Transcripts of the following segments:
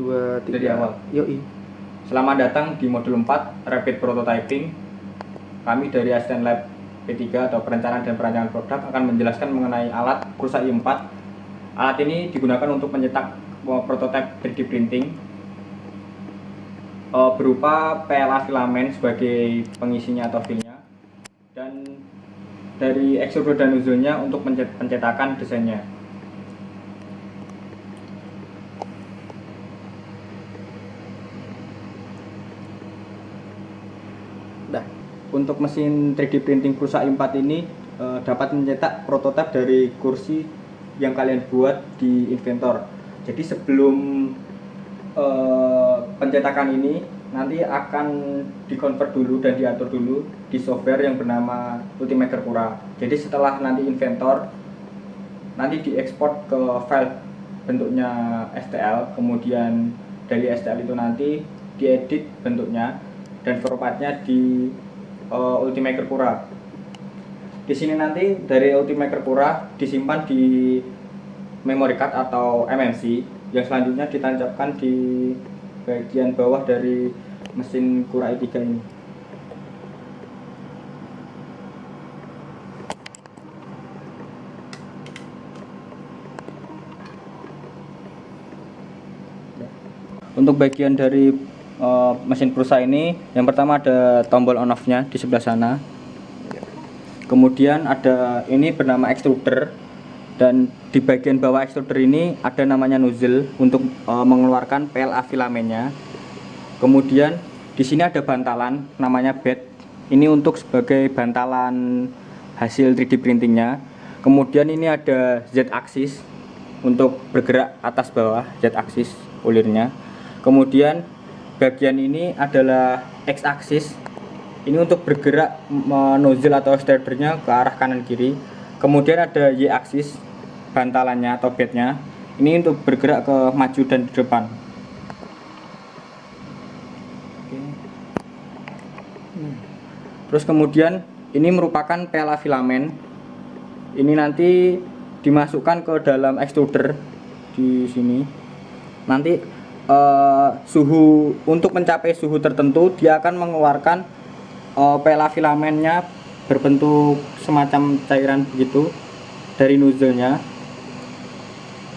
2, 3. Dari awal. Yoi. Selamat datang di modul 4 Rapid Prototyping. Kami dari Asisten Lab P3 atau Perencanaan dan Perancangan Produk akan menjelaskan mengenai alat Prusa i4. Alat ini digunakan untuk mencetak prototipe 3D printing berupa PLA filamen sebagai pengisinya atau filnya, dan dari extruder dan nozzle-nya untuk pencetakan desainnya. Nah, untuk mesin 3D printing Prusa i4 ini dapat mencetak prototipe dari kursi yang kalian buat di Inventor. Jadi sebelum pencetakan ini nanti akan dikonvert dulu dan diatur dulu di software yang bernama Ultimaker Cura. Jadi setelah nanti Inventor, nanti diekspor ke file bentuknya STL, kemudian dari STL itu nanti diedit bentuknya dan formatnya di Ultimaker Cura. Di sini nanti dari Ultimaker Cura disimpan di memory card atau MMC yang selanjutnya ditancapkan di bagian bawah dari mesin Cura i3 ini. Untuk bagian dari mesin Prusa ini, yang pertama ada tombol on off-nya di sebelah sana. Kemudian ada ini bernama extruder, dan di bagian bawah extruder ini ada namanya nozzle untuk mengeluarkan PLA filamennya. Kemudian di sini ada bantalan namanya bed. Ini untuk sebagai bantalan hasil 3D printingnya. Kemudian ini ada Z axis untuk bergerak atas bawah, Z axis ulirnya. Kemudian bagian ini adalah X axis. Ini untuk bergerak nozzle atau extrudernya ke arah kanan kiri. Kemudian ada Y axis, bantalannya atau bednya. Ini untuk bergerak ke maju dan di depan. Terus kemudian ini merupakan PLA filamen. Ini nanti dimasukkan ke dalam extruder di sini. Nanti suhu, untuk mencapai suhu tertentu dia akan mengeluarkan PLA filamennya berbentuk semacam cairan begitu dari nozzle-nya.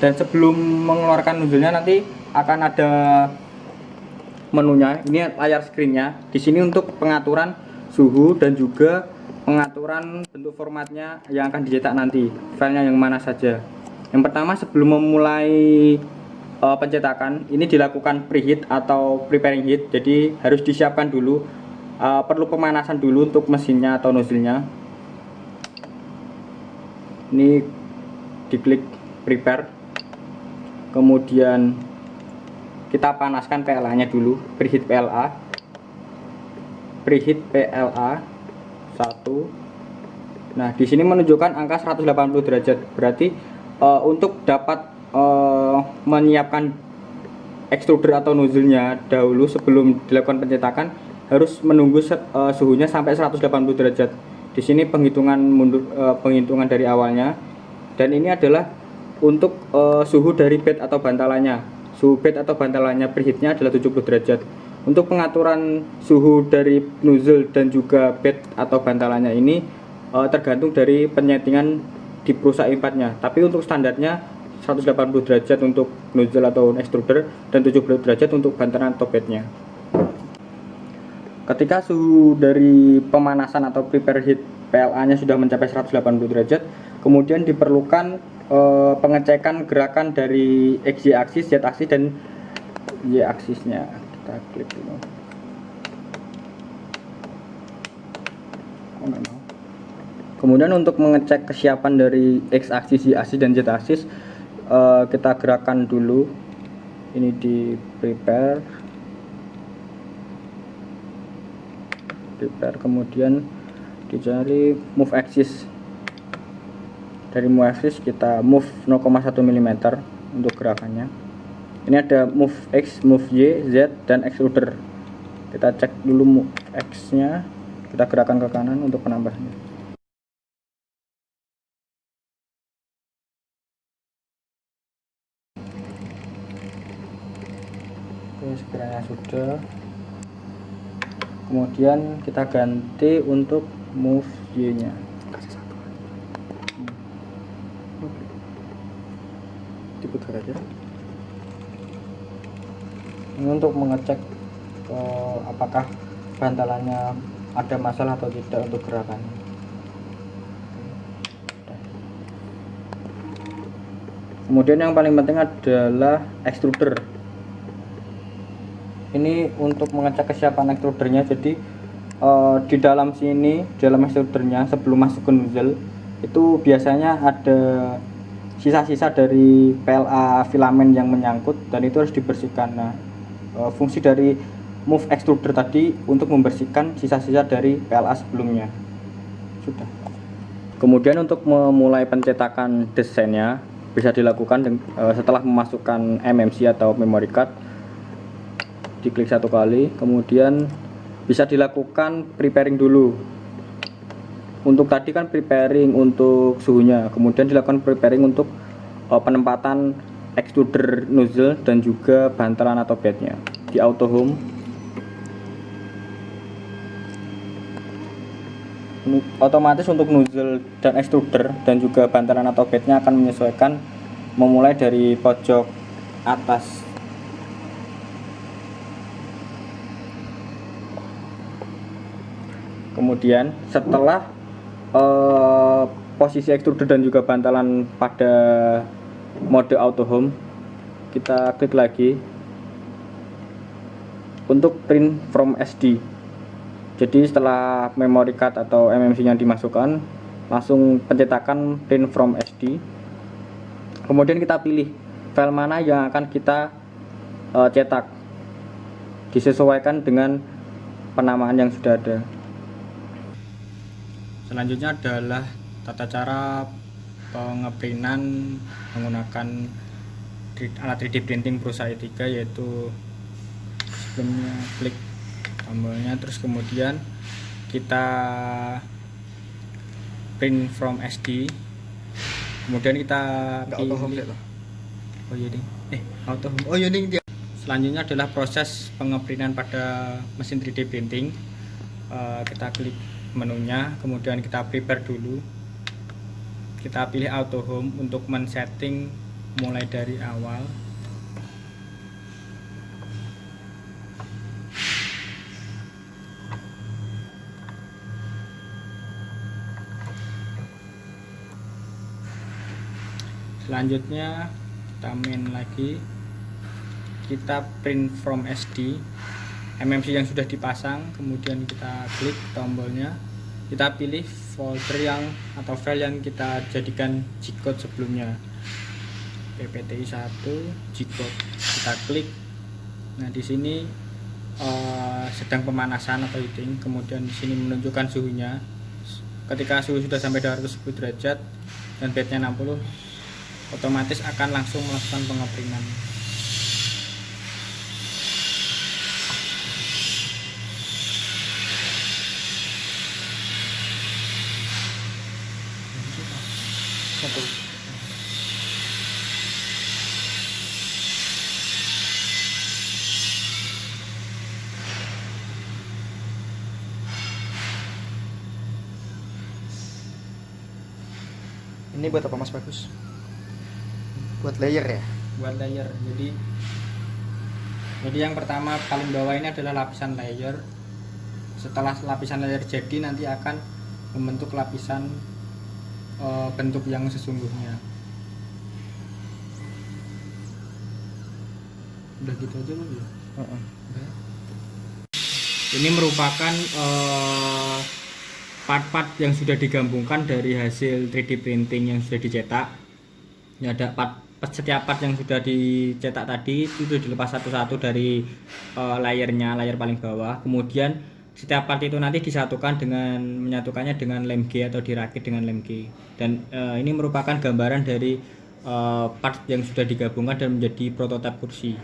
Dan sebelum mengeluarkan nozzle-nya nanti akan ada menunya. Ini layar screen-nya. Di sini untuk pengaturan suhu dan juga pengaturan bentuk formatnya yang akan dicetak nanti, filenya yang mana saja. Yang pertama, sebelum memulai pencetakan ini dilakukan preheat atau preparing heat. Jadi harus disiapkan dulu, perlu pemanasan dulu untuk mesinnya atau nozzle-nya. Ini diklik prepare, kemudian kita panaskan PLA-nya dulu, preheat PLA 1. Nah, di sini menunjukkan angka 180 derajat. Berarti untuk dapat menyiapkan extruder atau nozzle-nya dahulu sebelum dilakukan pencetakan harus menunggu suhunya sampai 180 derajat. Di sini penghitungan mundur, penghitungan dari awalnya. Dan ini adalah untuk suhu dari bed atau bantalannya. Suhu bed atau bantalannya preheatnya adalah 70 derajat. Untuk pengaturan suhu dari nozzle dan juga bed atau bantalannya ini tergantung dari penyetingan di Prusa i4-nya. Tapi untuk standarnya 180 derajat untuk nozzle atau extruder dan 70 derajat untuk bantalan atau bednya. Ketika suhu dari pemanasan atau prepare heat PLA-nya sudah mencapai 180 derajat, kemudian diperlukan pengecekan gerakan dari X, Y axis, Z axis dan Y axisnya. Kita klik dulu. Kemudian untuk mengecek kesiapan dari X axis, Y axis dan Z axis, kita gerakan dulu. Ini di prepare, kemudian dicari move axis. Dari move axis kita move 0,1 mm untuk gerakannya. Ini ada move X, move Y, Z dan extruder. Kita cek dulu move X nya, kita gerakan ke kanan untuk penambahnya. Oke, sekiranya sudah, kemudian kita ganti untuk move Y nya. Diputar aja. Ini untuk mengecek apakah bantalannya ada masalah atau tidak untuk gerakannya. Kemudian yang paling penting adalah extruder. Ini untuk mengecek kesiapan extrudernya. Jadi di dalam sini, dalam extrudernya sebelum masuk ke nozzle itu biasanya ada sisa-sisa dari PLA filamen yang menyangkut dan itu harus dibersihkan. Nah, fungsi dari move extruder tadi untuk membersihkan sisa-sisa dari PLA sebelumnya. Sudah. Kemudian untuk memulai pencetakan desainnya bisa dilakukan setelah memasukkan MMC atau memory card. Diklik satu kali, kemudian bisa dilakukan preparing dulu. Untuk tadi kan preparing untuk suhunya, kemudian dilakukan preparing untuk penempatan extruder nozzle dan juga bantalan atau bednya. Di auto home, otomatis untuk nozzle dan extruder dan juga bantalan atau bednya akan menyesuaikan memulai dari pojok atas. Kemudian setelah posisi extruder dan juga bantalan pada mode auto home, kita klik lagi untuk print from SD. Jadi setelah memory card atau MMC yang dimasukkan, langsung pencetakan print from SD. Kemudian kita pilih file mana yang akan kita cetak, disesuaikan dengan penamaan yang sudah ada. Selanjutnya adalah tata cara pengeprintan menggunakan alat 3D printing Prusa E3, yaitu sebelumnya klik tombolnya, terus kemudian kita print from SD, kemudian kita auto home deh. Oh iya ding, auto home. Oh iya ding. Selanjutnya adalah proses pengeprintan pada mesin 3D printing. Kita klik menunya, kemudian kita prepare dulu, kita pilih auto home untuk men-setting mulai dari awal. Selanjutnya kita main lagi, kita print from SD MMC yang sudah dipasang, kemudian kita klik tombolnya, kita pilih folder yang atau file yang kita jadikan G-code sebelumnya, PPTI 1 G-code, kita klik. Nah, di sini sedang pemanasan atau heating, kemudian di sini menunjukkan suhunya. Ketika suhu sudah sampai 210 derajat dan bednya 60, otomatis akan langsung melakukan pengeprintan. Ini buat apa Mas Bagus? Buat layer ya? Buat layer. Jadi yang pertama paling bawah ini adalah lapisan layer. Setelah lapisan layer jadi, nanti akan membentuk lapisan bentuk yang sesungguhnya. Udah gitu aja Bang ya? Ini merupakan part-part yang sudah digabungkan dari hasil 3D printing yang sudah dicetak. Ini ada setiap part yang sudah dicetak tadi itu dilepas satu-satu dari layernya, layer paling bawah. Kemudian setiap part itu nanti menyatukannya dengan lem G atau dirakit dengan lem G. Dan ini merupakan gambaran dari part yang sudah digabungkan dan menjadi prototipe kursi.